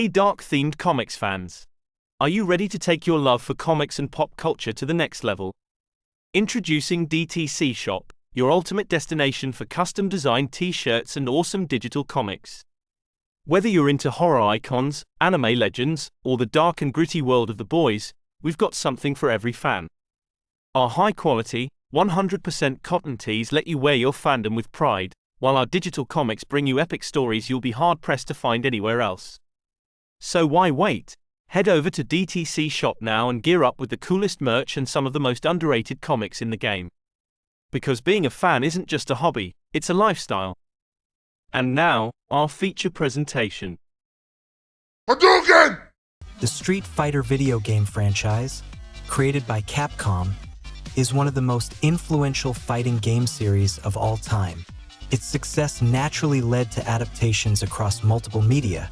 Hey dark-themed comics fans! Are you ready to take your love for comics and pop culture to the next level? Introducing DTC Shop, your ultimate destination for custom-designed t-shirts and awesome digital comics. Whether you're into horror icons, anime legends, or the dark and gritty world of the boys, we've got something for every fan. Our high-quality, 100% cotton tees let you wear your fandom with pride, while our digital comics bring you epic stories you'll be hard-pressed to find anywhere else. So why wait? Head over to DTC Shop now and gear up with the coolest merch and some of the most underrated comics in the game. Because being a fan isn't just a hobby, it's a lifestyle. And now, our feature presentation. Hadouken! The Street Fighter video game franchise, created by Capcom, is one of the most influential fighting game series of all time. Its success naturally led to adaptations across multiple media,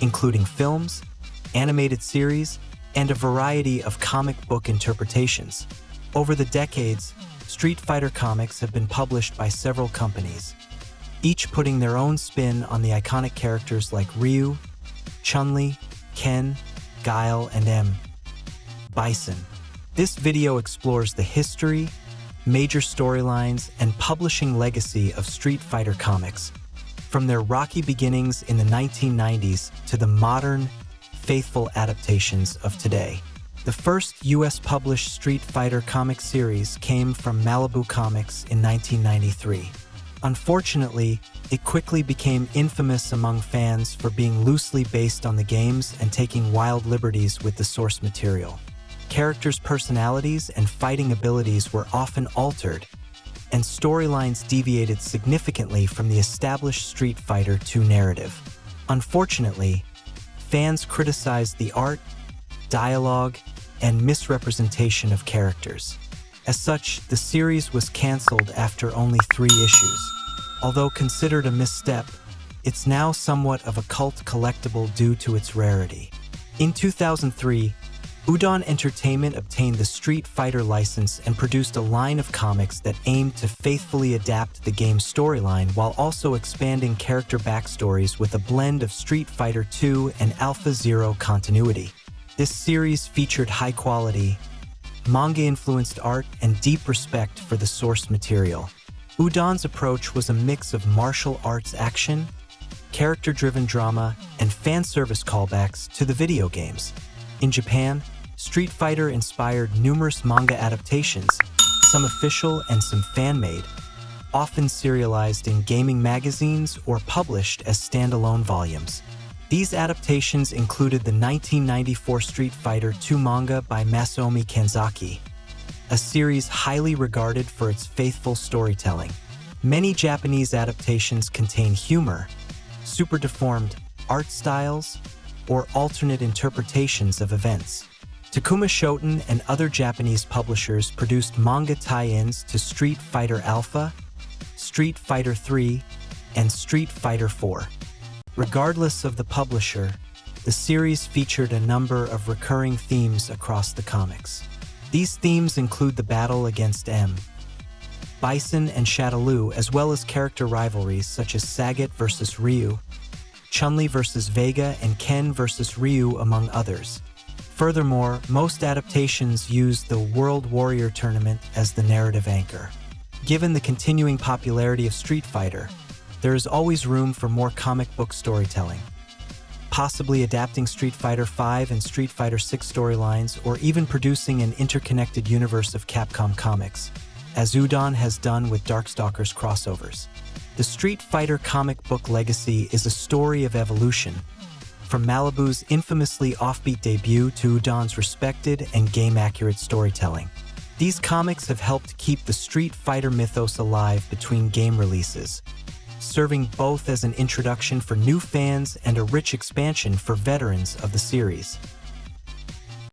including films, animated series, and a variety of comic book interpretations. Over the decades, Street Fighter comics have been published by several companies, each putting their own spin on the iconic characters like Ryu, Chun-Li, Ken, Guile, and Bison. This video explores the history, major storylines, and publishing legacy of Street Fighter comics, from their rocky beginnings in the 1990s to the modern, faithful adaptations of today. The first US-published Street Fighter comic series came from Malibu Comics in 1993. Unfortunately, it quickly became infamous among fans for being loosely based on the games and taking wild liberties with the source material. Characters' personalities and fighting abilities were often altered, and storylines deviated significantly from the established Street Fighter II narrative. Unfortunately, fans criticized the art, dialogue, and misrepresentation of characters. As such, the series was canceled after only 3 issues. Although considered a misstep, it's now somewhat of a cult collectible due to its rarity. In 2003, Udon Entertainment obtained the Street Fighter license and produced a line of comics that aimed to faithfully adapt the game's storyline while also expanding character backstories with a blend of Street Fighter II and Alpha Zero continuity. This series featured high-quality, manga-influenced art and deep respect for the source material. Udon's approach was a mix of martial arts action, character-driven drama, and fan service callbacks to the video games. In Japan, Street Fighter inspired numerous manga adaptations, some official and some fan-made, often serialized in gaming magazines or published as standalone volumes. These adaptations included the 1994 Street Fighter II manga by Masami Kanzaki, a series highly regarded for its faithful storytelling. Many Japanese adaptations contain humor, super deformed art styles, or alternate interpretations of events. Takuma Shoten and other Japanese publishers produced manga tie-ins to Street Fighter Alpha, Street Fighter III, and Street Fighter IV. Regardless of the publisher, the series featured a number of recurring themes across the comics. These themes include the battle against Bison and Shadaloo, as well as character rivalries such as Sagat versus Ryu, Chun-Li versus Vega, and Ken versus Ryu, among others. Furthermore, most adaptations use the World Warrior Tournament as the narrative anchor. Given the continuing popularity of Street Fighter, there is always room for more comic book storytelling, possibly adapting Street Fighter V and Street Fighter VI storylines, or even producing an interconnected universe of Capcom comics, as Udon has done with Darkstalkers crossovers. The Street Fighter comic book legacy is a story of evolution, from Malibu's infamously offbeat debut to Udon's respected and game-accurate storytelling. These comics have helped keep the Street Fighter mythos alive between game releases, serving both as an introduction for new fans and a rich expansion for veterans of the series.